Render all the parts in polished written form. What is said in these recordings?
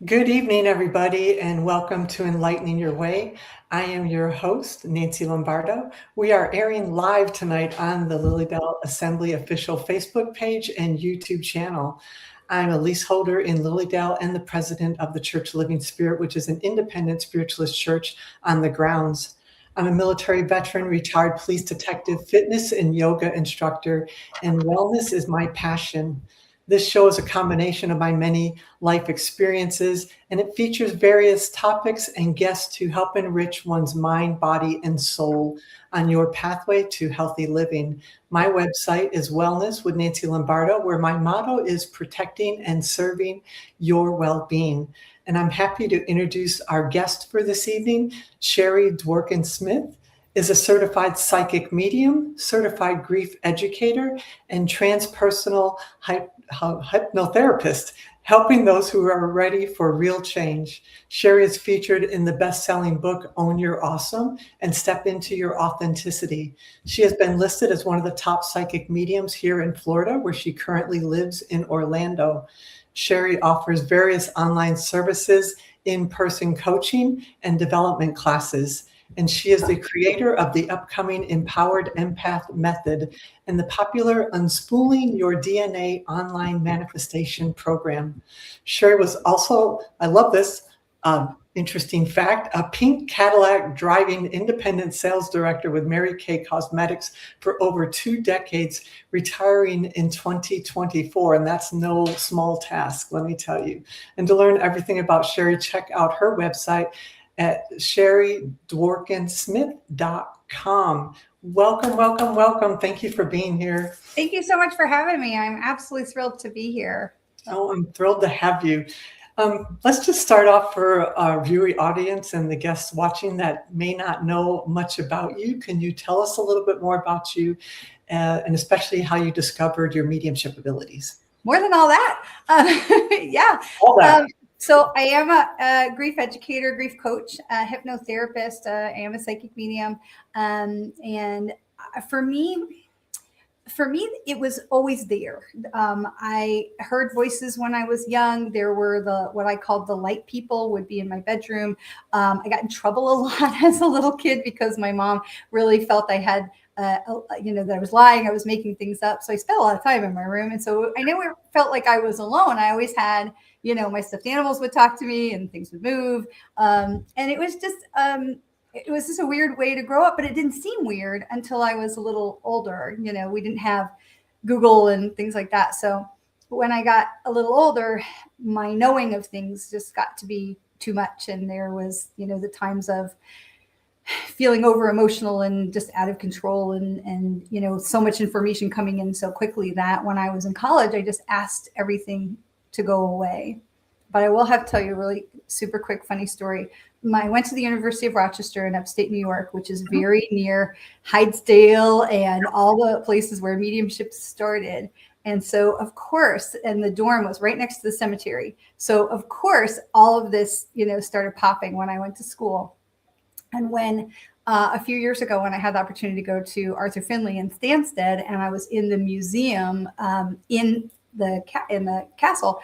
Good evening, everybody, and welcome to Enlightening Your Way. I am your host, Nancy Lombardo. We are airing live tonight on the Lilydale Assembly official Facebook page and YouTube channel. I'm a leaseholder in Lilydale and the president of the Church Living Spirit, which is an independent spiritualist church on the grounds. I'm a military veteran, retired police detective, fitness and yoga instructor, and wellness is my passion. This show is a combination of my many life experiences, and it features various topics and guests to help enrich one's mind, body, and soul on your pathway to healthy living. My website is Wellness with Nancy Lombardo, where my motto is protecting and serving your well-being. And I'm happy to introduce our guest for this evening. Sherry Dworkin-Smith is a certified psychic medium, certified grief educator, and transpersonal hypnotherapist, helping those who are ready for real change. Sherry is featured in the best-selling book, Own Your Awesome and Step Into Your Authenticity. She has been listed as one of the top psychic mediums here in Florida, where she currently lives in Orlando. Sherry offers various online services, in-person coaching, and development classes. And she is the creator of the upcoming Empowered Empath Method and the popular Unspooling Your DNA online manifestation program. Sherry was also, I love this interesting fact, a pink Cadillac driving independent sales director with Mary Kay Cosmetics for over 2 decades, retiring in 2024. And that's no small task, let me tell you. And to learn everything about Sherry, check out her website at sherrydworkinsmith.com. Welcome, welcome, welcome. Thank you for being here. Thank you so much for having me. I'm absolutely thrilled to be here. Oh, I'm thrilled to have you. Let's just start off for our viewing audience and the guests watching that may not know much about you. Can you tell us a little bit more about you and especially how you discovered your mediumship abilities? More than all that. Yeah. All that. So I am a grief educator, grief coach, hypnotherapist. I am a psychic medium. And for me, it was always there. I heard voices when I was young. There were what I called the light people would be in my bedroom. I got in trouble a lot as a little kid because my mom really felt I had that I was lying, I was making things up. So I spent a lot of time in my room. And so I never felt like I was alone. I always had, my stuffed animals would talk to me and things would move. And it was just a weird way to grow up, but it didn't seem weird until I was a little older. We didn't have Google and things like that. So when I got a little older, my knowing of things just got to be too much. And there was, the times of feeling over emotional and just out of control and so much information coming in so quickly that when I was in college, I just asked everything to go away. But I will have to tell you a really super quick, funny story. I went to the University of Rochester in upstate New York, which is very near Hydesdale and all the places where mediumship started. And so, of course, and the dorm was right next to the cemetery. So, of course, all of this, started popping when I went to school. And when a few years ago, when I had the opportunity to go to Arthur Findlay in Stansted, and I was in the museum in the castle,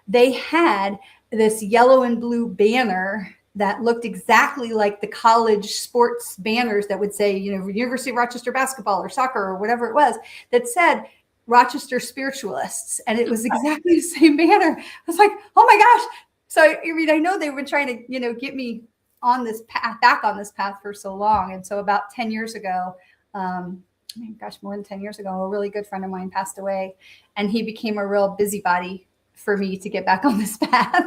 they had this yellow and blue banner that looked exactly like the college sports banners that would say, University of Rochester basketball or soccer or whatever it was, that said Rochester spiritualists. And it was exactly the same banner. I was like, oh my gosh. So, I know they've been trying to, get me on this path, back on this path for so long. And so about 10 years ago, more than 10 years ago, a really good friend of mine passed away, and he became a real busybody for me to get back on this path.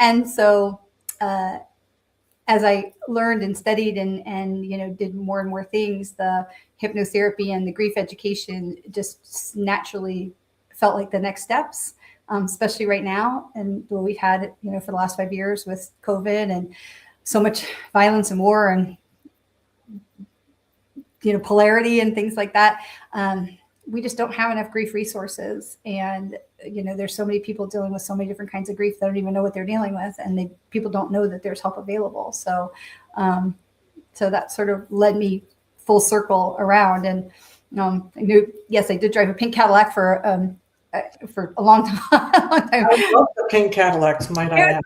And so as I learned and studied and did more and more things, the hypnotherapy and the grief education just naturally felt like the next steps, especially right now. And what we've had, for the last 5 years with COVID and so much violence and war and, polarity and things like that. We just don't have enough grief resources. And, there's so many people dealing with so many different kinds of grief that don't even know what they're dealing with. And people don't know that there's help available. So, so that sort of led me full circle around. And I knew, yes, I did drive a pink Cadillac for for a long time. long time. I love the pink Cadillacs, might I add.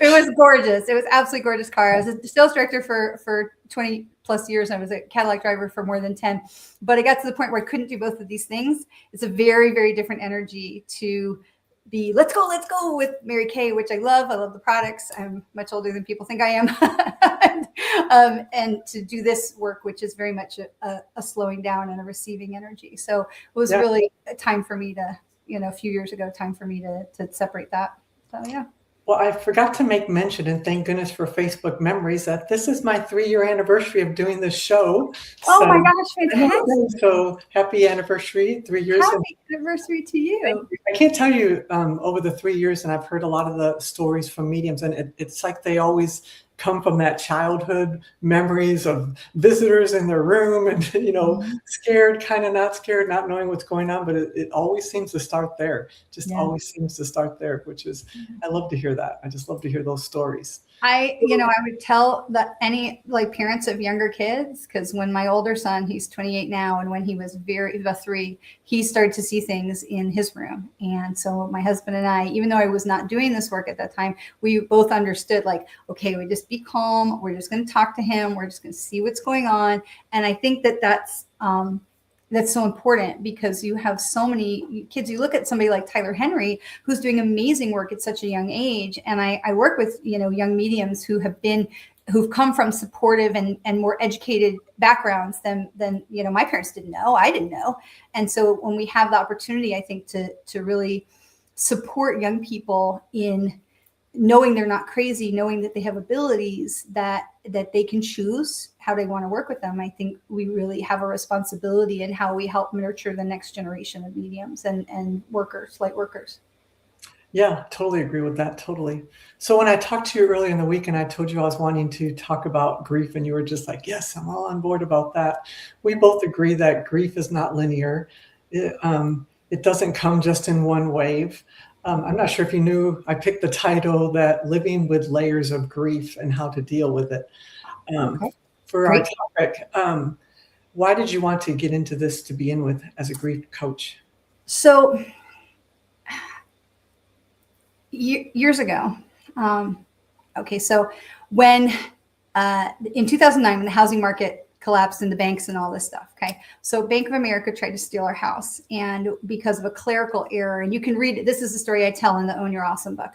It was gorgeous. It was absolutely gorgeous car. I was a sales director for 20 plus years. And I was a Cadillac driver for more than 10. But it got to the point where I couldn't do both of these things. It's a very, very different energy to be let's go with Mary Kay, which I love. I love the products. I'm much older than people think I am. And to do this work, which is very much a slowing down and a receiving energy. So it was really a time for me to, a few years ago, time for me to separate that. So, yeah. Well, I forgot to make mention, and thank goodness for Facebook memories, that this is my 3-year anniversary of doing this show. Oh my gosh, fantastic. So happy anniversary, 3 years. Happy anniversary to you. I can't tell you over the 3 years, and I've heard a lot of the stories from mediums, and it's like they always come from that childhood memories of visitors in their room and, scared, kind of not scared, not knowing what's going on. But it always seems to start there, always seems to start there, which is, I love to hear that. I just love to hear those stories. I would tell that any parents of younger kids, because when my older son, he's 28 now, and when he was about 3, he started to see things in his room. And so my husband and I, even though I was not doing this work at that time, we both understood okay, we just be calm. We're just going to talk to him. We're just going to see what's going on. And I think that's so important, because you have so many kids. You look at somebody like Tyler Henry, who's doing amazing work at such a young age. And I work with, young mediums who've come from supportive and more educated backgrounds than my parents didn't know. I didn't know. And so when we have the opportunity, I think to really support young people in knowing they're not crazy, knowing that they have abilities, that they can choose how they want to work with them. I think we really have a responsibility in how we help nurture the next generation of mediums and light workers. Yeah, totally agree with that. Totally. So when I talked to you earlier in the week and I told you I was wanting to talk about grief, and you were just like, yes, I'm all on board about that. We both agree that grief is not linear. It doesn't come just in one wave. I'm not sure if you knew, I picked the title that Living with Layers of Grief and How to Deal with It. For our topic, why did you want to get into this to begin with as a grief coach? So years ago, so when in 2009, when the housing market collapsed and the banks and all this stuff. Okay. So Bank of America tried to steal our house, and because of a clerical error, and you can read it. This is the story I tell in the Own Your Awesome book.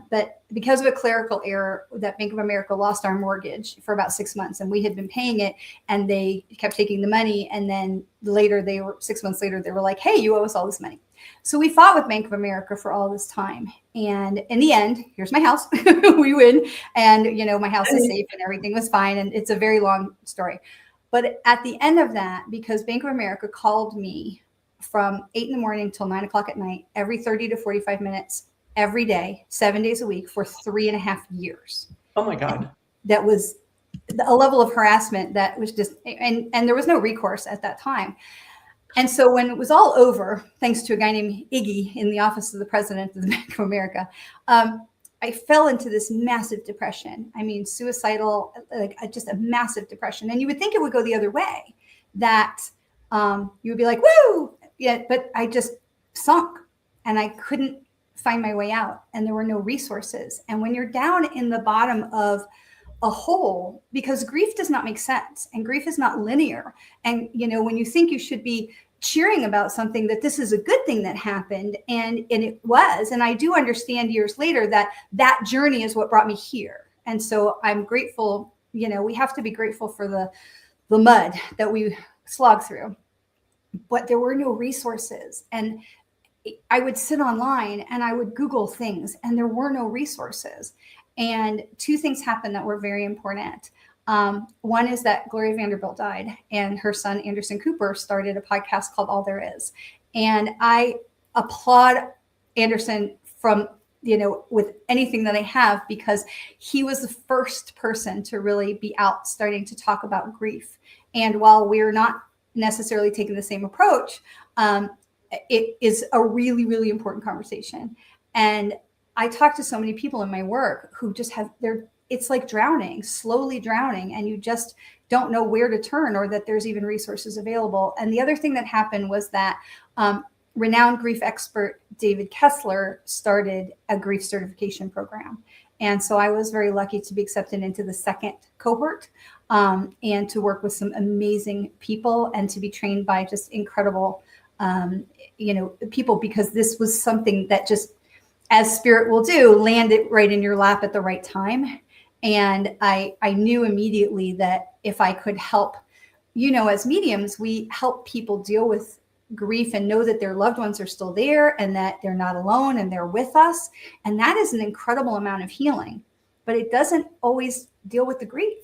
But because of a clerical error, that Bank of America lost our mortgage for about 6 months, and we had been paying it, and they kept taking the money. And then 6 months later, they were like, hey, you owe us all this money. So we fought with Bank of America for all this time. And in the end, here's my house. We win. And, my house is safe and everything was fine. And it's a very long story. But at the end of that, because Bank of America called me from 8 a.m. till 9 o'clock at night, every 30 to 45 minutes, every day, 7 days a week for 3.5 years. Oh my God. And that was a level of harassment that was just, and there was no recourse at that time. And so when it was all over, thanks to a guy named Iggy in the office of the president of the Bank of America, I fell into this massive depression. I mean, suicidal, just a massive depression. And you would think it would go the other way, that you would be like, woo, yeah, but I just sunk and I couldn't find my way out, and there were no resources. And when you're down in the bottom of a hole, because grief does not make sense and grief is not linear. And, when you think you should be cheering about something, that this is a good thing that happened, and it was. And I do understand years later that journey is what brought me here. And so I'm grateful, we have to be grateful for the mud that we slogged through, but there were no resources. And I would sit online and I would Google things, and there were no resources. And 2 things happened that were very important. One is that Gloria Vanderbilt died, and her son, Anderson Cooper, started a podcast called All There Is. And I applaud Anderson from, with anything that I have, because he was the first person to really be out starting to talk about grief. And while we're not necessarily taking the same approach, it is a really, really important conversation. And I talk to so many people in my work who just it's like drowning, slowly drowning, and you just don't know where to turn or that there's even resources available. And the other thing that happened was that renowned grief expert David Kessler started a grief certification program. And so I was very lucky to be accepted into the second cohort, and to work with some amazing people and to be trained by just incredible, people, because this was something that just, as spirit will do, landed right in your lap at the right time. And I knew immediately that if I could help, as mediums, we help people deal with grief and know that their loved ones are still there and that they're not alone and they're with us. And that is an incredible amount of healing, but it doesn't always deal with the grief.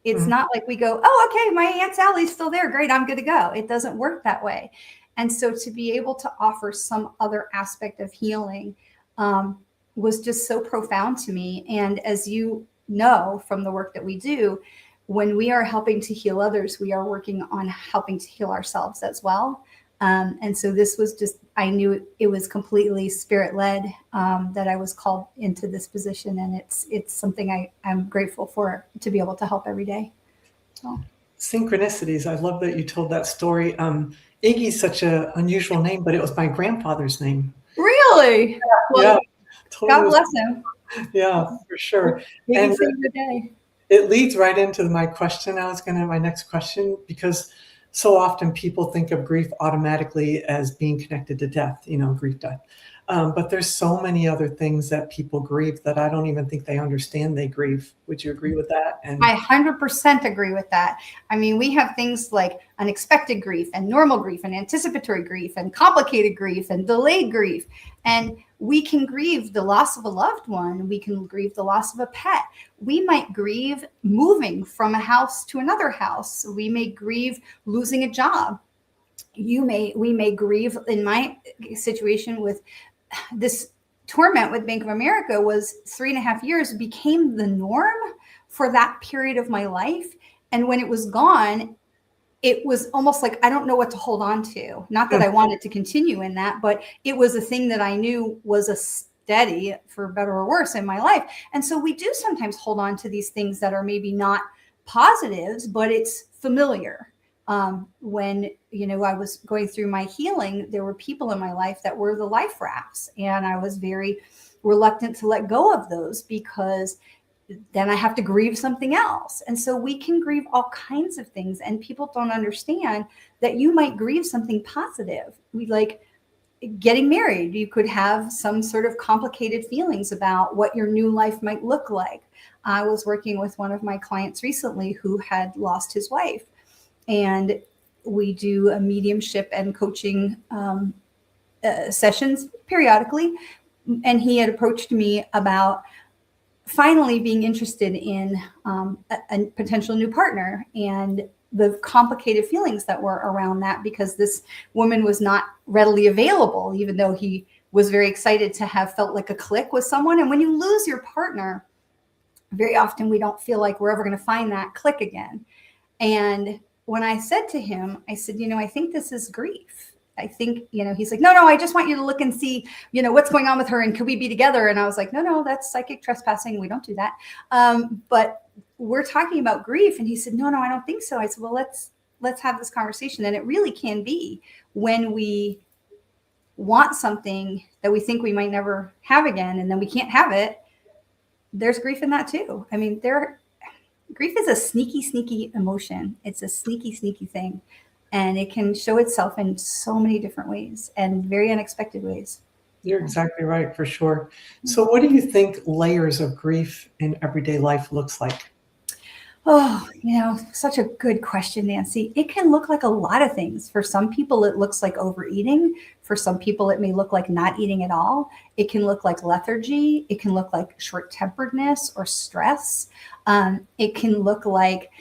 It's not like we go, oh, okay, my Aunt Sally's still there. Great, I'm good to go. It doesn't work that way. And so to be able to offer some other aspect of healing was just so profound to me. And as you know from the work that we do, when we are helping to heal others, we are working on helping to heal ourselves as well. And so this was just, I knew it was completely spirit-led, that I was called into this position. And it's something I'm grateful for, to be able to help every day. So. Synchronicities. I love that you told that story. Iggy's such an unusual name, but it was my grandfather's name. Really? Well, totally. God bless him. Yeah, for sure. Maybe And save the day. It leads right into my next question, because so often people think of grief automatically as being connected to death, grief, death. But there's so many other things that people grieve that I don't even think they understand they grieve. Would you agree with that? And I 100% agree with that. I mean, we have things like unexpected grief and normal grief and anticipatory grief and complicated grief and delayed grief. And we can grieve the loss of a loved one. We can grieve the loss of a pet. We might grieve moving from a house to another house. We may grieve losing a job. We may grieve. In my situation with this torment with Bank of America, was 3.5 years became the norm for that period of my life. And when it was gone, it was almost like, I don't know what to hold on to. Not that I wanted to continue in that, but it was a thing that I knew was a steady, for better or worse, in my life. And so we do sometimes hold on to these things that are maybe not positives, but it's familiar. When, I was going through my healing, there were people in my life that were the life rafts, and I was very reluctant to let go of those, because then I have to grieve something else. And so we can grieve all kinds of things, and people don't understand that you might grieve something positive. We like getting married. You could have some sort of complicated feelings about what your new life might look like. I was working with one of my clients recently who had lost his wife, and we do a mediumship and coaching sessions periodically. And he had approached me about finally being interested in a potential new partner, and the complicated feelings that were around that, because this woman was not readily available, even though he was very excited to have felt like a click with someone. And when you lose your partner, very often we don't feel like we're ever going to find that click again. And when I said to him, I said, I think this is grief. I think, he's like, no, I just want you to look and see, what's going on with her, and could we be together? And I was like, no, that's psychic trespassing. We don't do that. But we're talking about grief. And he said, no, I don't think so. I said, well, let's have this conversation. And it really can be, when we want something that we think we might never have again, and then we can't have it, there's grief in that too. I mean, grief is a sneaky emotion. It's a sneaky thing. And it can show itself in so many different ways, and very unexpected ways. You're exactly right, for sure. So what do you think layers of grief in everyday life looks like? Oh, such a good question, Nancy. It can look like a lot of things. For some people, it looks like overeating. For some people, it may look like not eating at all. It can look like lethargy. It can look like short-temperedness or stress. It can look like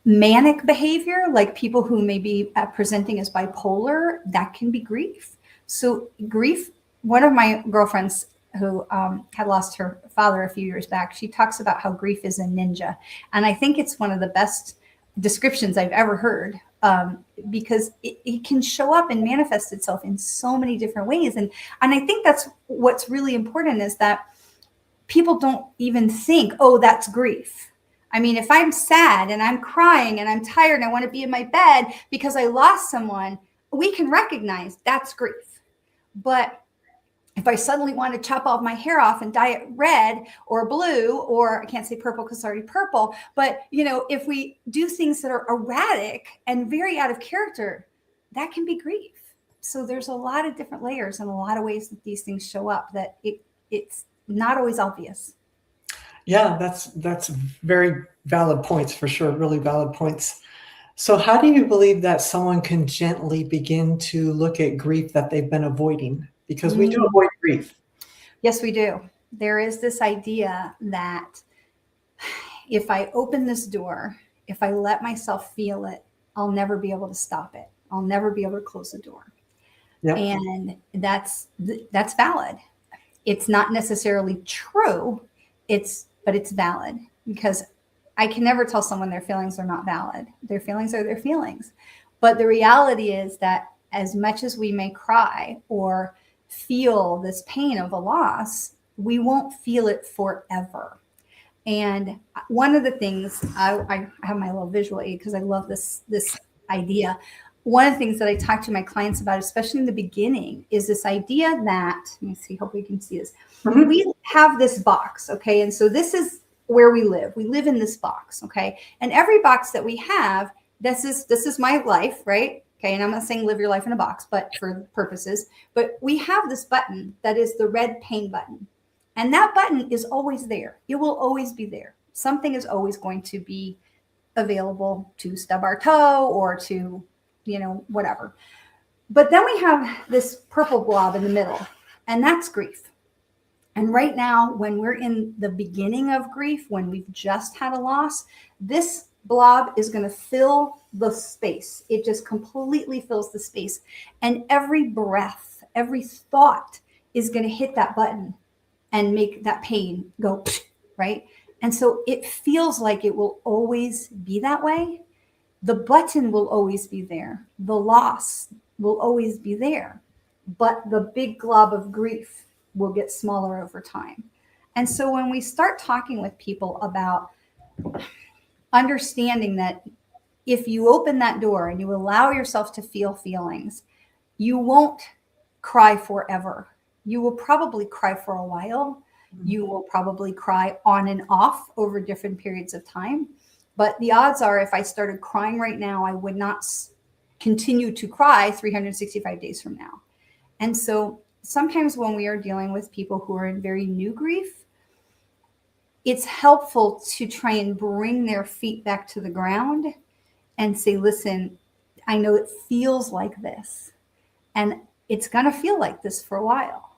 manic behavior, like people who may be presenting as bipolar. That can be grief. So grief, one of my girlfriends who had lost her father a few years back, she talks about how grief is a ninja. And I think it's one of the best descriptions I've ever heard, because it can show up and manifest itself in so many different ways. And I think that's what's really important, is that people don't even think, oh, that's grief. I mean, if I'm sad and I'm crying and I'm tired and I want to be in my bed because I lost someone, we can recognize that's grief. But if I suddenly want to chop all my hair off and dye it red or blue, or I can't say purple because it's already purple, but if we do things that are erratic and very out of character, that can be grief. So there's a lot of different layers and a lot of ways that these things show up that it's not always obvious. Yeah, that's very valid points for sure, really valid points. So how do you believe that someone can gently begin to look at grief that they've been avoiding? Because we do avoid grief. Yes, we do. There is this idea that if I open this door, if I let myself feel it, I'll never be able to stop it. I'll never be able to close the door. Yep. And that's valid. It's not necessarily true. But it's valid, because I can never tell someone their feelings are not valid. Their feelings are their feelings. But the reality is that as much as we may cry or feel this pain of a loss, we won't feel it forever. And one of the things, I have my little visual aid because I love this idea. One of the things that I talk to my clients about, especially in the beginning, is this idea that, let me see, hope we can see this. Mm-hmm. We have this box, okay? And so this is where we live. We live in this box, okay? And every box that we have, this is my life, right? Okay, and I'm not saying live your life in a box, but for purposes. But we have this button that is the red pain button. And that button is always there. It will always be there. Something is always going to be available to stub our toe or to, whatever. But then we have this purple blob in the middle, and that's grief. And right now, when we're in the beginning of grief, when we've just had a loss, this blob is going to fill the space. It just completely fills the space. And every breath, every thought is going to hit that button and make that pain go, right? And so it feels like it will always be that way. The button will always be there. The loss will always be there. But the big glob of grief will get smaller over time. And so when we start talking with people about understanding that if you open that door and you allow yourself to feel feelings, you won't cry forever. You will probably cry for a while. You will probably cry on and off over different periods of time. But the odds are, if I started crying right now, I would not continue to cry 365 days from now. And so sometimes when we are dealing with people who are in very new grief, it's helpful to try and bring their feet back to the ground and say, listen, I know it feels like this, and it's going to feel like this for a while,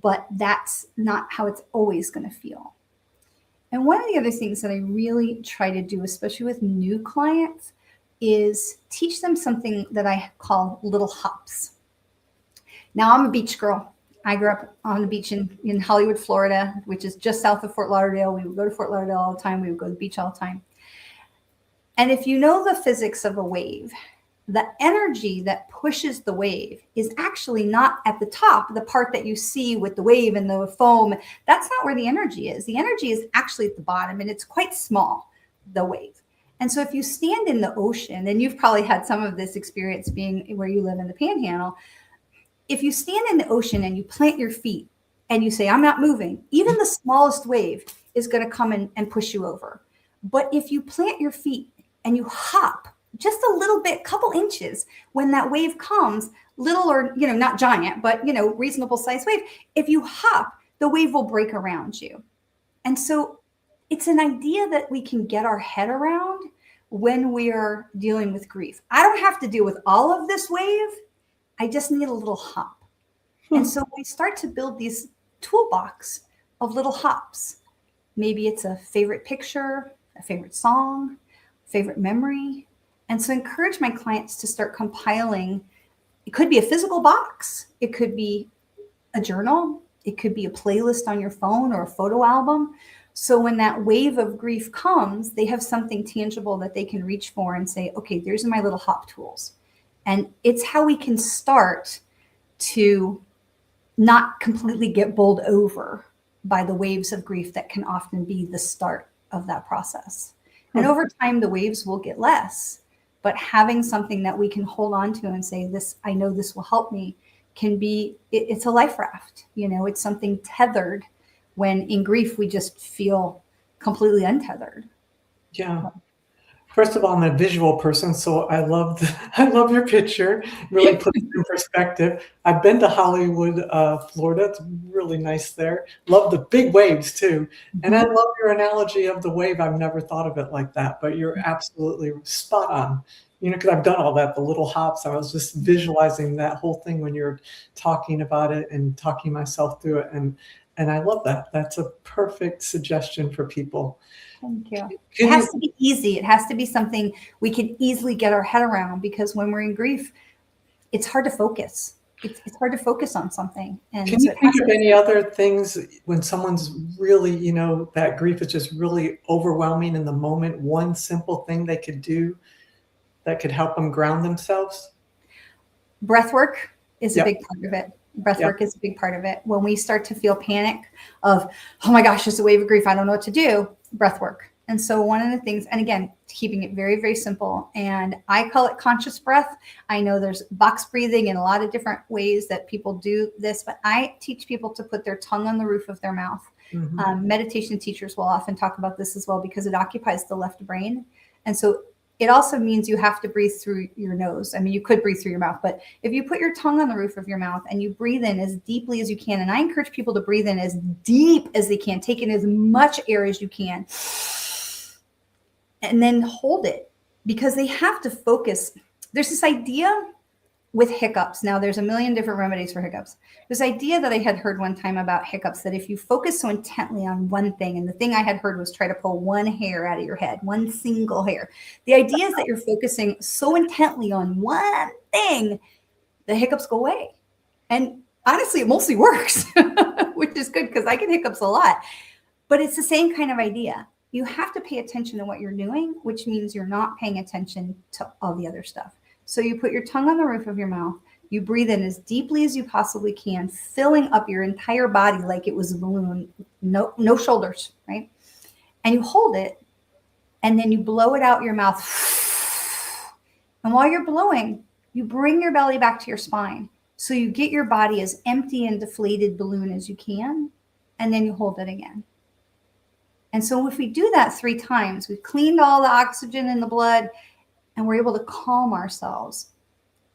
but that's not how it's always going to feel. And one of the other things that I really try to do, especially with new clients, is teach them something that I call little hops. Now, I'm a beach girl. I grew up on the beach in Hollywood, Florida, which is just south of Fort Lauderdale. We would go to Fort Lauderdale all the time. We would go to the beach all the time. And if you know the physics of a wave, the energy that pushes the wave is actually not at the top, the part that you see with the wave and the foam. That's not where the energy is. The energy is actually at the bottom, and it's quite small, the wave. And so if you stand in the ocean, and you've probably had some of this experience being where you live in the Panhandle, if you stand in the ocean and you plant your feet and you say, I'm not moving, even the smallest wave is going to come in and push you over. But if you plant your feet and you hop just a little bit, couple inches, when that wave comes, little or, not giant, but, reasonable size wave, if you hop, the wave will break around you. And so it's an idea that we can get our head around when we are dealing with grief. I don't have to deal with all of this wave. I just need a little hop. And so we start to build these toolbox of little hops. Maybe it's a favorite picture, a favorite song, favorite memory. And so encourage my clients to start compiling. It could be a physical box. It could be a journal. It could be a playlist on your phone or a photo album. So when that wave of grief comes, they have something tangible that they can reach for and say, okay, there's my little hop tools. And it's how we can start to not completely get bowled over by the waves of grief that can often be the start of that process. And over time, the waves will get less, but having something that we can hold on to and say, this, I know this will help me, can be, it's a life raft. It's something tethered, when in grief, we just feel completely untethered. Yeah. First of all, I'm a visual person, so I love I love your picture. Really puts it in perspective. I've been to Hollywood, Florida. It's really nice there. Love the big waves too, and I love your analogy of the wave. I've never thought of it like that, but you're absolutely spot on. Because I've done all that, the little hops. I was just visualizing that whole thing when you're talking about it and talking myself through it, and I love that. That's a perfect suggestion for people. Thank you. Can It has you to be easy. It has to be something we can easily get our head around, because when we're in grief, it's hard to focus. It's hard to focus on something. And Can so you it think has of to, any other things when someone's really, that grief is just really overwhelming in the moment? One simple thing they could do that could help them ground themselves? breath work is a Yep, big part of it. Breath yep, work is a big part of it. When we start to feel panic of, oh my gosh, there's a wave of grief, I don't know what to do, breath work. And so one of the things, and again, keeping it very, very simple, and I call it conscious breath. I know there's box breathing and a lot of different ways that people do this, but I teach people to put their tongue on the roof of their mouth. mhm. Meditation teachers will often talk about this as well, because it occupies the left brain. And so it also means you have to breathe through your nose. I mean, you could breathe through your mouth, but if you put your tongue on the roof of your mouth and you breathe in as deeply as you can, and I encourage people to breathe in as deep as they can, take in as much air as you can, and then hold it, because they have to focus. There's this idea with hiccups. Now, there's a million different remedies for hiccups. This idea that I had heard one time about hiccups, that if you focus so intently on one thing, and the thing I had heard was try to pull one hair out of your head, one single hair. The idea is that you're focusing so intently on one thing, the hiccups go away. And honestly, it mostly works, which is good, because I get hiccups a lot. But it's the same kind of idea. You have to pay attention to what you're doing, which means you're not paying attention to all the other stuff. So you put your tongue on the roof of your mouth, you breathe in as deeply as you possibly can, filling up your entire body like it was a balloon, no shoulders, right? And you hold it, and then you blow it out your mouth. And while you're blowing, you bring your belly back to your spine. So you get your body as empty and deflated balloon as you can, and then you hold it again. And so if we do that 3 times, we've cleaned all the oxygen in the blood, and we're able to calm ourselves.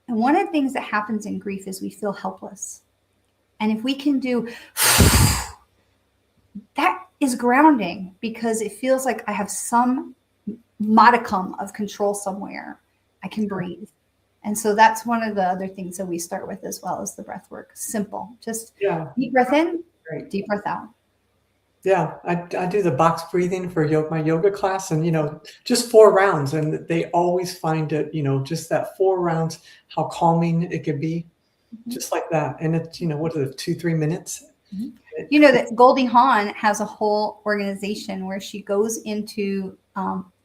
And one of the things that happens in grief is we feel helpless. And if we can do that, is grounding, because it feels like I have some modicum of control somewhere. I can breathe. And so that's one of the other things that we start with, as well as the breath work. Simple. Just Yeah, deep breath in, great. deep breath out. Yeah, I do the box breathing for my yoga class, and just 4 rounds, and they always find it, just that 4 rounds, how calming it could be, just like that. And it's, what is it, 2-3 minutes? Mhm. It, You know that Goldie Hawn has a whole organization where she goes into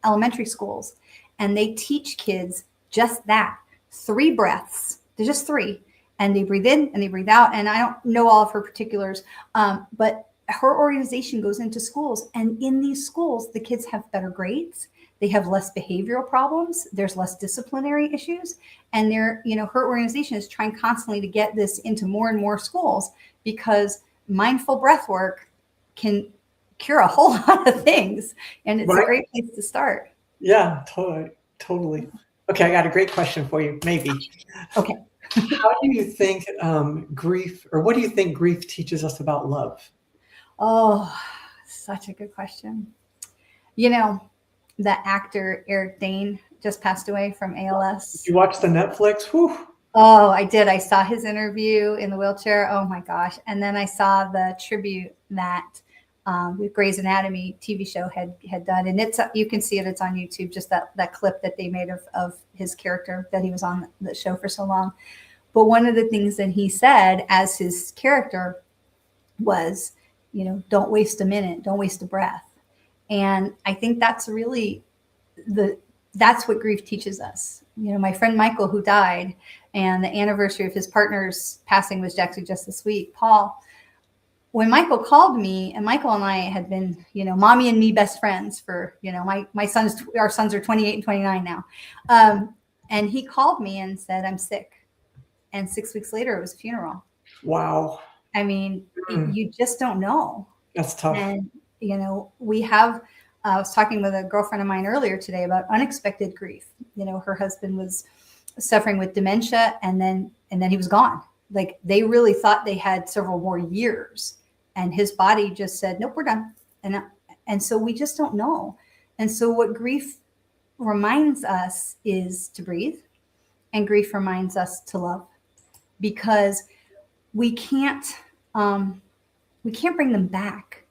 elementary schools, and they teach kids just that, 3 breaths. They're just 3, and they breathe in and they breathe out. And I don't know all of her particulars, but her organization goes into schools, and in these schools, the kids have better grades. They have less behavioral problems. There's less disciplinary issues. And her organization is trying constantly to get this into more and more schools, because mindful breath work can cure a whole lot of things. And it's a right? great place to start. Yeah, totally. Okay, I got a great question for you, maybe. Okay. How do you think grief, or what do you think grief teaches us about love? Oh, such a good question. The actor Eric Dane just passed away from Did ALS. you watch the Netflix? Whew. Oh, I did. I saw his interview in the wheelchair. Oh my gosh. And then I saw the tribute that the Grey's Anatomy TV show had done. And you can see it. It's on YouTube, just that clip that they made of his character, that he was on the show for so long. But one of the things that he said as his character was, don't waste a minute, don't waste a breath. And I think that's really that's what grief teaches us. My friend Michael, who died, and the anniversary of his partner's passing was actually just this week, Paul, when Michael called me, and Michael and I had been, mommy and me best friends for, our sons are 28 and 29 now. And he called me and said, I'm sick. And 6 weeks later, it was a funeral. Wow. I mean, you just don't know. That's tough. And, we have, I was talking with a girlfriend of mine earlier today about unexpected grief. Her husband was suffering with dementia, and then he was gone. Like, they really thought they had several more years, and his body just said, nope, we're done. And so we just don't know. And so what grief reminds us is to breathe, and grief reminds us to love, because we can't bring them back,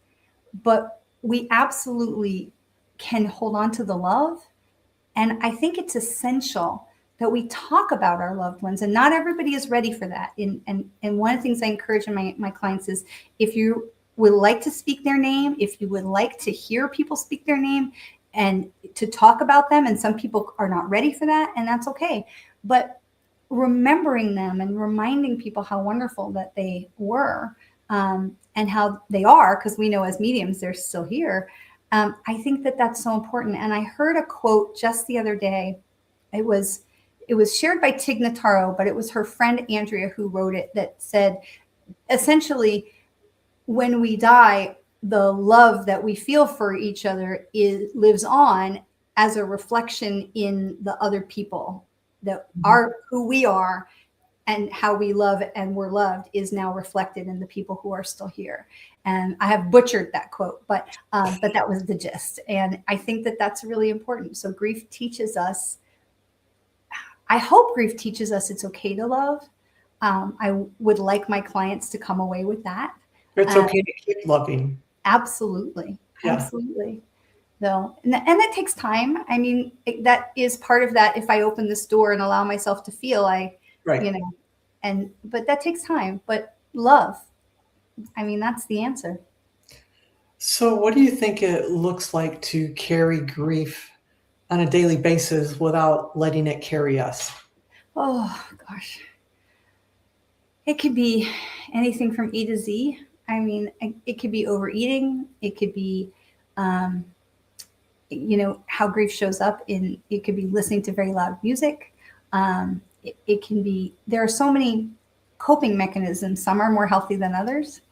but we absolutely can hold on to the love. And I think it's essential that we talk about our loved ones, and not everybody is ready for that. And one of the things I encourage in my clients is, if you would like to speak their name, if you would like to hear people speak their name and to talk about them, and some people are not ready for that, and that's okay. But remembering them and reminding people how wonderful that they were, and how they are, because we know as mediums they're still here. I think that that's so important. And I heard a quote just the other day. It was shared by Tig Notaro, but it was her friend Andrea who wrote it, that said, essentially, when we die, the love that we feel for each other lives on as a reflection in the other people that are who we are, and how we love and we're loved is now reflected in the people who are still here. And I have butchered that quote, but that was the gist. And I think that that's really important. So grief teaches us, I hope grief teaches us it's okay to love. I would like my clients to come away with that. It's okay to keep loving. Absolutely. Yeah. Absolutely. So, and that takes time. I mean, that is part of that. If I open this door and allow myself to feel, right. But that takes time. But love, I mean, that's the answer. So what do you think it looks like to carry grief on a daily basis without letting it carry us? Oh, gosh. It could be anything from A to Z. I mean, it could be overeating. It could be, how grief shows up it could be listening to very loud music. It can be, there are so many coping mechanisms. Some are more healthy than others.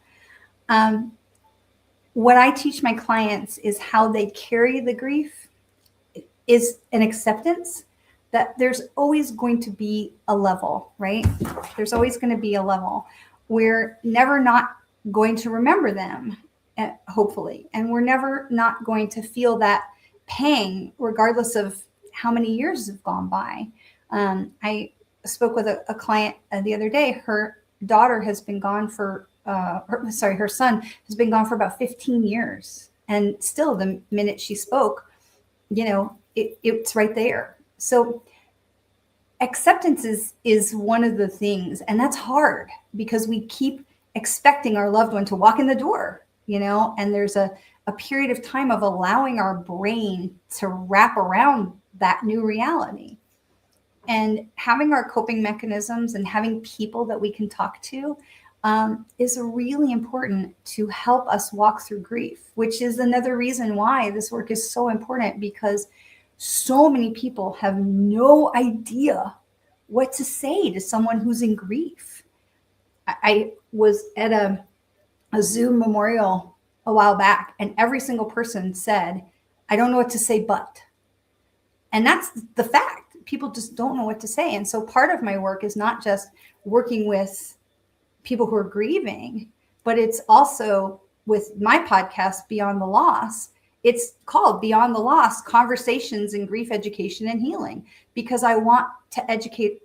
What I teach my clients is how they carry the grief is an acceptance that there's always going to be a level, right? There's always going to be a level. We're never not going to remember them, hopefully. And we're never not going to feel that pang, regardless of how many years have gone by. I spoke with a client the other day. Her daughter has been gone for, her son has been gone for about 15 years. And still, the minute she spoke, it's right there. So acceptance is one of the things, and that's hard because we keep expecting our loved one to walk in the door, and there's a period of time of allowing our brain to wrap around that new reality. And having our coping mechanisms and having people that we can talk to is really important to help us walk through grief, which is another reason why this work is so important, because so many people have no idea what to say to someone who's in grief. I was at a Zoom memorial a while back, and every single person said, I don't know what to say, but. And that's the fact. People just don't know what to say. And so part of my work is not just working with people who are grieving, but it's also with my podcast, Beyond the Loss. It's called Beyond the Loss, Conversations in Grief Education and Healing, because I want to educate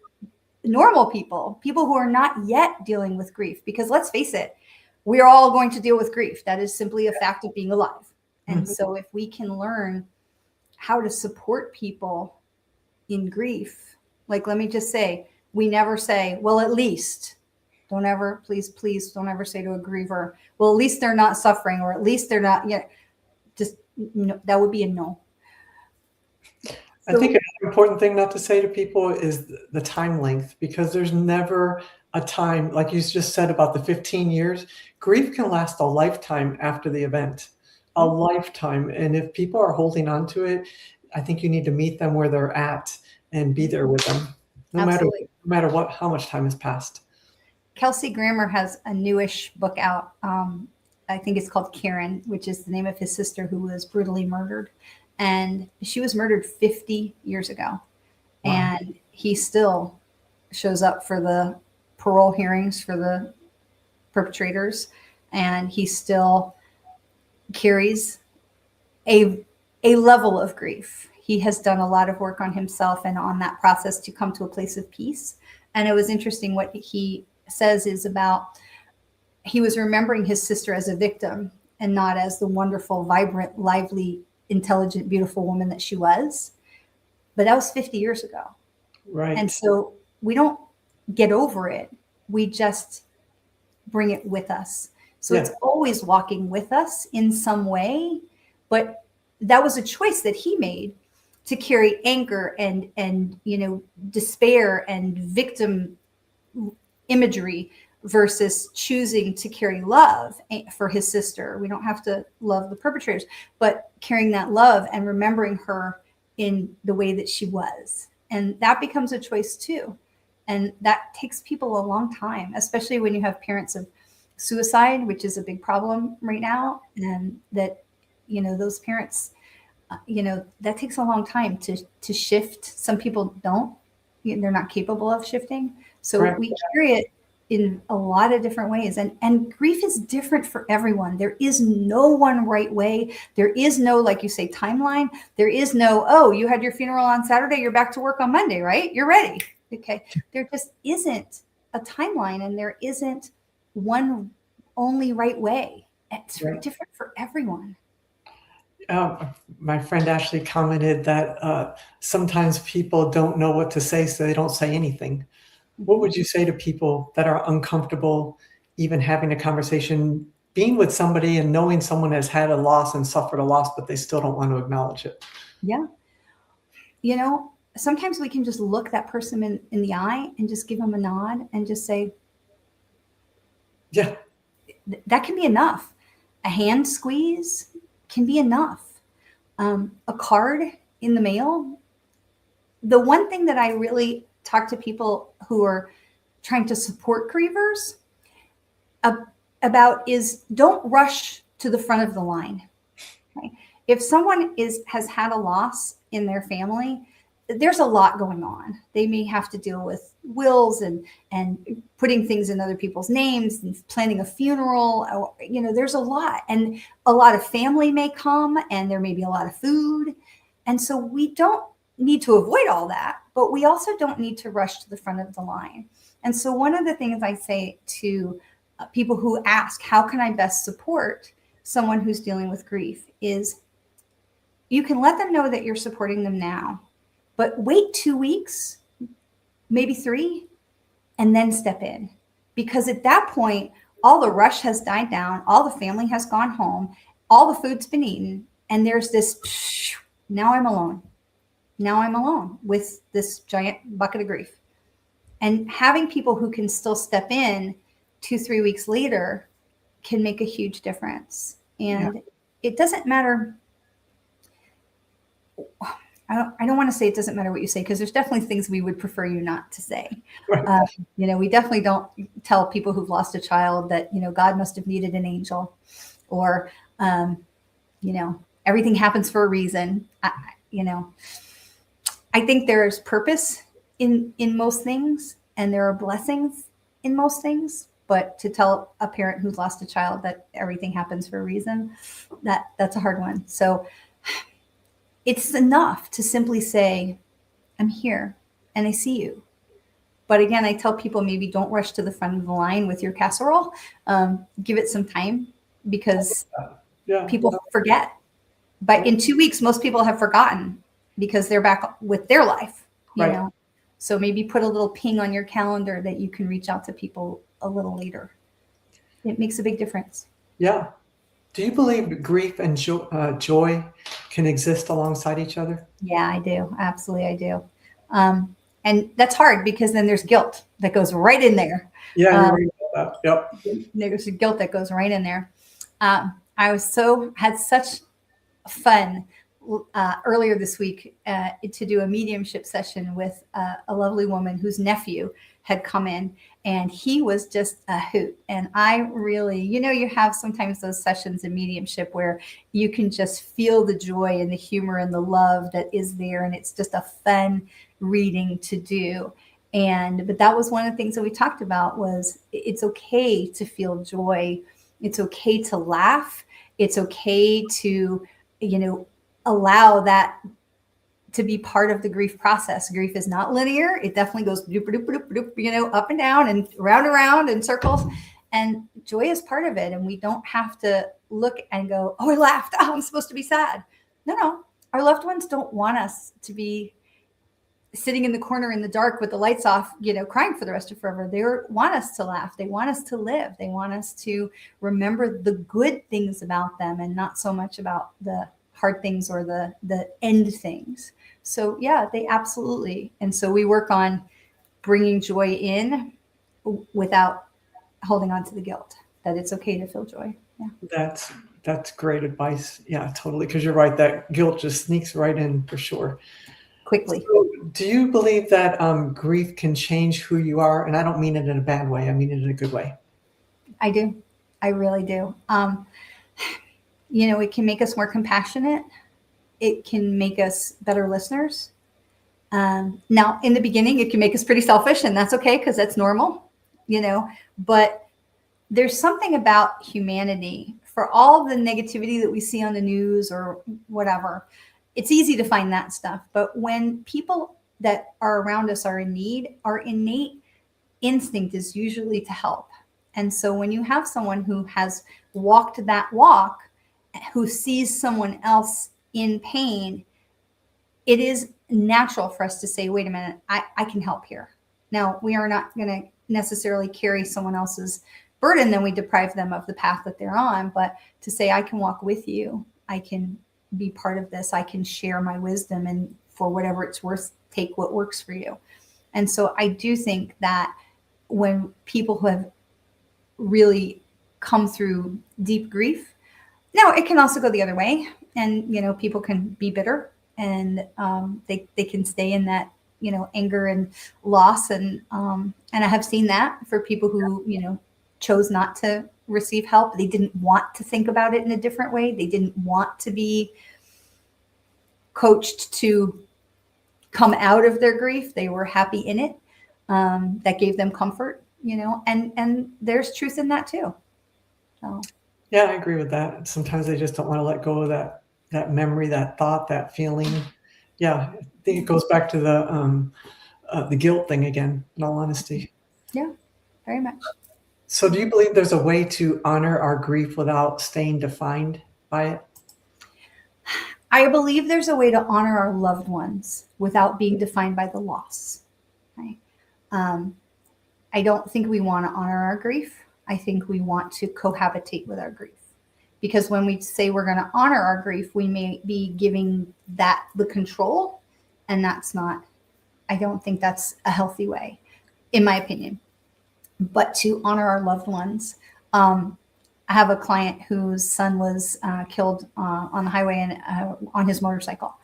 normal people who are not yet dealing with grief, because let's face it, we are all going to deal with grief. That is simply a fact of being alive. And so if we can learn how to support people in grief, like, let me just say, we never say, well, at least, don't ever, please don't ever say to a griever, well, at least they're not suffering, or at least they're not, just no, that would be a no. I think an important thing not to say to people is the time length, because there's never a time, like you just said about the 15 years, grief can last a lifetime after the event, a lifetime. And if people are holding on to it, I think you need to meet them where they're at and be there with them, Absolutely. no matter what, how much time has passed. Kelsey Grammer has a newish book out. I think it's called Karen, which is the name of his sister who was brutally murdered. And she was murdered 50 years ago. Wow. And he still shows up for the parole hearings for the perpetrators. And he still carries a level of grief. He has done a lot of work on himself and on that process to come to a place of peace. And it was interesting what he says is about, he was remembering his sister as a victim and not as the wonderful, vibrant, lively, intelligent, beautiful woman that she was. But that was 50 years ago. Right. And so we don't get over it. We just bring it with us. So it's always walking with us in some way. But that was a choice that he made to carry anger and despair and victim imagery versus choosing to carry love for his sister. We don't have to love the perpetrators, but carrying that love and remembering her in the way that she was. And that becomes a choice too. And that takes people a long time, especially when you have parents of suicide, which is a big problem right now. And that, those parents, that takes a long time to shift. Some people don't, they're not capable of shifting. So we carry it in a lot of different ways. And grief is different for everyone. There is no one right way. There is no, like you say, timeline. There is no, oh, you had your funeral on Saturday, you're back to work on Monday, right? You're ready. Okay. There just isn't a timeline, and there isn't one only right way. It's different for everyone. My friend Ashley commented that sometimes people don't know what to say, so they don't say anything. What would you say to people that are uncomfortable even having a conversation, being with somebody and knowing someone has had a loss and suffered a loss, but they still don't want to acknowledge it? Yeah. Sometimes we can just look that person in the eye and just give them a nod and just say, yeah, that can be enough. A hand squeeze can be enough. A card in the mail. The one thing that I really talk to people who are trying to support grievers about is don't rush to the front of the line. Okay? If someone has had a loss in their family, there's a lot going on. They may have to deal with wills and putting things in other people's names and planning a funeral. There's a lot, and a lot of family may come, and there may be a lot of food. And so we don't need to avoid all that, but we also don't need to rush to the front of the line. And so one of the things I say to people who ask, how can I best support someone who's dealing with grief, is you can let them know that you're supporting them now, but wait 2 weeks, maybe 3, and then step in. Because at that point, all the rush has died down, all the family has gone home, all the food's been eaten, and there's this, now I'm alone. Now I'm alone with this giant bucket of grief. And having people who can still step in 2-3 weeks later can make a huge difference. And it doesn't matter. I don't want to say it doesn't matter what you say, because there's definitely things we would prefer you not to say. Right. We definitely don't tell people who've lost a child that, God must have needed an angel, or, everything happens for a reason. I think there's purpose in most things, and there are blessings in most things. But to tell a parent who's lost a child that everything happens for a reason, that's a hard one. So it's enough to simply say, I'm here and I see you. But again, I tell people, maybe don't rush to the front of the line with your casserole. Give it some time, because people forget. But in 2 weeks, most people have forgotten because they're back with their life, you know? So maybe put a little ping on your calendar that you can reach out to people a little later. It makes a big difference. Yeah. Do you believe grief and joy can exist alongside each other? Yeah, I do. Absolutely, I do. And that's hard because then there's guilt that goes right in there. Yeah, you're right about that. Yep. There's guilt that goes right in there. I had such fun earlier this week to do a mediumship session with a lovely woman whose nephew had come in, and he was just a hoot. And I really, you have sometimes those sessions in mediumship where you can just feel the joy and the humor and the love that is there, and it's just a fun reading to do. But that was one of the things that we talked about was it's okay to feel joy. It's okay to laugh. It's okay to, allow that to be part of the grief process. Grief is not linear. It definitely goes doop, doop, doop, doop, up and down and around in circles. And joy is part of it. And we don't have to look and go, oh, I laughed. Oh, I'm supposed to be sad. No. Our loved ones don't want us to be sitting in the corner in the dark with the lights off, crying for the rest of forever. They want us to laugh. They want us to live. They want us to remember the good things about them and not so much about the hard things or the end things. So yeah, they absolutely. And so we work on bringing joy in without holding on to the guilt, that it's okay to feel joy. Yeah. That's great advice. Yeah, totally. Because you're right. That guilt just sneaks right in for sure. Quickly. So do you believe that grief can change who you are? And I don't mean it in a bad way. I mean it in a good way. I do. I really do. It can make us more compassionate. It can make us better listeners. Now, in the beginning, it can make us pretty selfish, and that's okay because that's normal, but there's something about humanity. For all the negativity that we see on the news or whatever, it's easy to find that stuff. But when people that are around us are in need, our innate instinct is usually to help. And so when you have someone who has walked that walk, who sees someone else in pain, it is natural for us to say, wait a minute, I can help here. Now, we are not going to necessarily carry someone else's burden, then we deprive them of the path that they're on. But to say, I can walk with you, I can be part of this, I can share my wisdom, and for whatever it's worth, take what works for you. And so I do think that when people who have really come through deep grief, now it can also go the other way, and people can be bitter, and they can stay in that anger and loss, and I have seen that for people who chose not to receive help. They didn't want to think about it in a different way. They didn't want to be coached to come out of their grief. They were happy in it. That gave them comfort, and there's truth in that too. So. Yeah, I agree with that. Sometimes they just don't want to let go of that memory, that thought, that feeling. Yeah, I think it goes back to the guilt thing again, in all honesty. Yeah, very much. So do you believe there's a way to honor our grief without staying defined by it? I believe there's a way to honor our loved ones without being defined by the loss. Okay? I don't think we want to honor our grief. I think we want to cohabitate with our grief. Because when we say we're going to honor our grief, we may be giving that the control, and I don't think that's a healthy way, in my opinion. But to honor our loved ones. I have a client whose son was killed on the highway and on his motorcycle.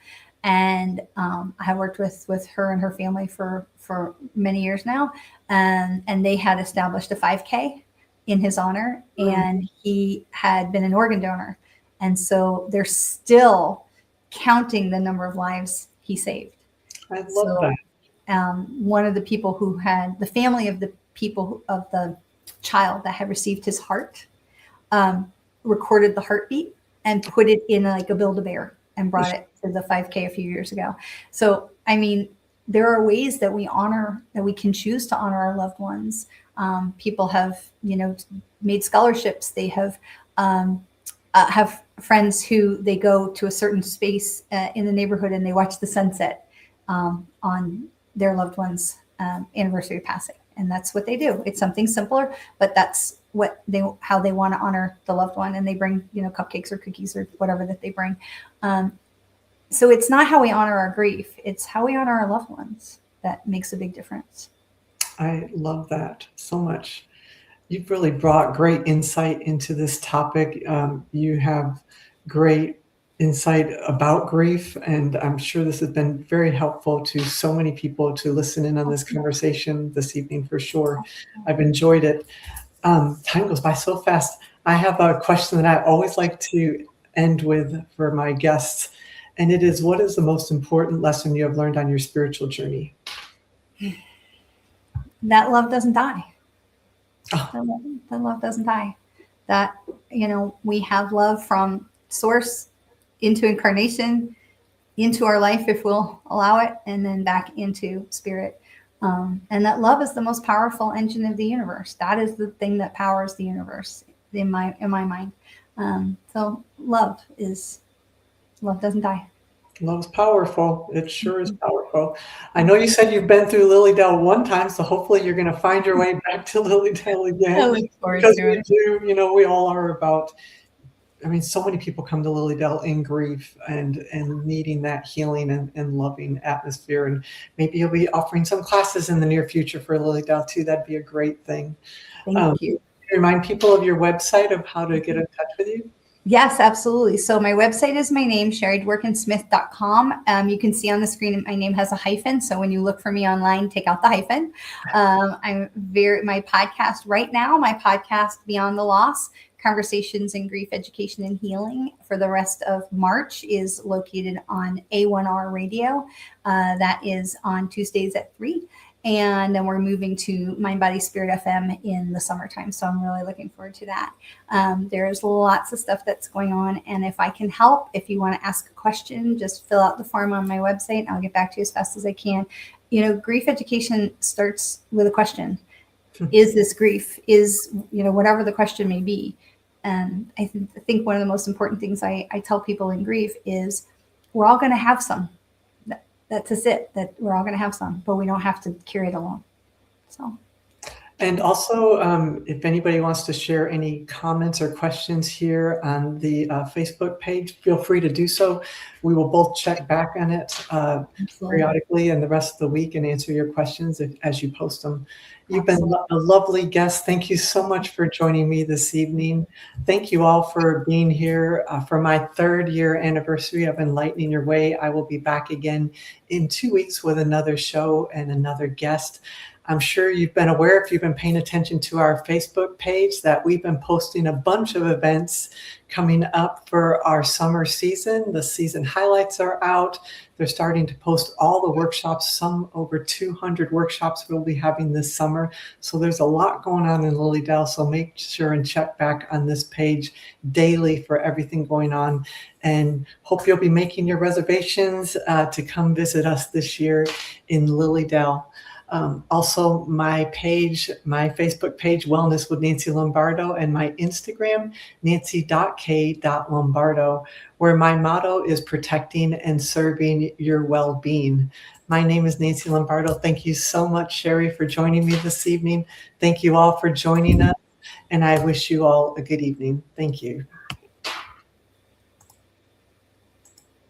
And I have worked with her and her family for many years now. And they had established a 5K in his honor, and he had been an organ donor. And so they're still counting the number of lives he saved. I love that. One of the people who had the family of the people of the child that had received his heart recorded the heartbeat and put it in like a Build-A-Bear and brought it to the 5K a few years ago. So, I mean, there are ways that we can choose to honor our loved ones. People have, made scholarships. They have friends who they go to a certain space in the neighborhood and they watch the sunset on their loved one's anniversary of passing. And that's what they do. It's something simpler, but that's how they want to honor the loved one. And they bring, cupcakes or cookies or whatever that they bring. So it's not how we honor our grief. It's how we honor our loved ones. that makes a big difference. I love that so much. You've really brought great insight into this topic. You have great insight about grief, and I'm sure this has been very helpful to so many people to listen in on this conversation this evening for sure. I've enjoyed it. Time goes by so fast. I have a question that I always like to end with for my guests, and it is, what is the most important lesson you have learned on your spiritual journey? That love doesn't die. Oh, That love doesn't die. That, we have love from source into incarnation, into our life if we'll allow it, and then back into spirit. And that love is the most powerful engine of the universe. That is the thing that powers the universe in my mind. So love doesn't die. love's powerful. It sure is powerful. I know you said you've been through Lilydale one time, so hopefully you're going to find your way back to Lilydale again. I look forward Because to we it. do, we all are about, so many people come to Lilydale in grief and needing that healing and loving atmosphere. And maybe you'll be offering some classes in the near future for Lilydale too. That'd be a great thing. Thank you. Remind people of your website of how to get in touch with you. Yes, absolutely. So my website is my name, sherrydworkinsmith.com. You can see on the screen, my name has a hyphen. So when you look for me online, take out the hyphen. My podcast right now, my podcast, Beyond the Loss, Conversations in Grief, Education, and Healing for the rest of March is located on A1R Radio. That is on Tuesdays at 3. And then we're moving to Mind, Body, Spirit FM in the summertime. So I'm really looking forward to that. There's lots of stuff that's going on. And if I can help, if you want to ask a question, just fill out the form on my website and I'll get back to you as fast as I can. Grief education starts with a question. Is this grief? Is, whatever the question may be. And I think one of the most important things I tell people in grief is we're all going to have some. That's just it, that we're all going to have some, but we don't have to carry it alone. So. And also, if anybody wants to share any comments or questions here on the Facebook page, feel free to do so. We will both check back on it periodically and the rest of the week and answer your questions as you post them. You've been a lovely guest. Thank you so much for joining me this evening. Thank you all for being here for my 3rd year anniversary of Enlightening Your Way. I will be back again in 2 weeks with another show and another guest. I'm sure you've been aware, if you've been paying attention to our Facebook page, that we've been posting a bunch of events coming up for our summer season. The season highlights are out. They're starting to post all the workshops, some over 200 workshops we'll be having this summer. So there's a lot going on in Lilydale. So make sure and check back on this page daily for everything going on. And hope you'll be making your reservations to come visit us this year in Lilydale. Also, my Facebook page, Wellness with Nancy Lombardo, and my Instagram, nancy.k.lombardo, where my motto is protecting and serving your well-being. My name is Nancy Lombardo. Thank you so much, Sherry, for joining me this evening. Thank you all for joining us, and I wish you all a good evening. Thank you.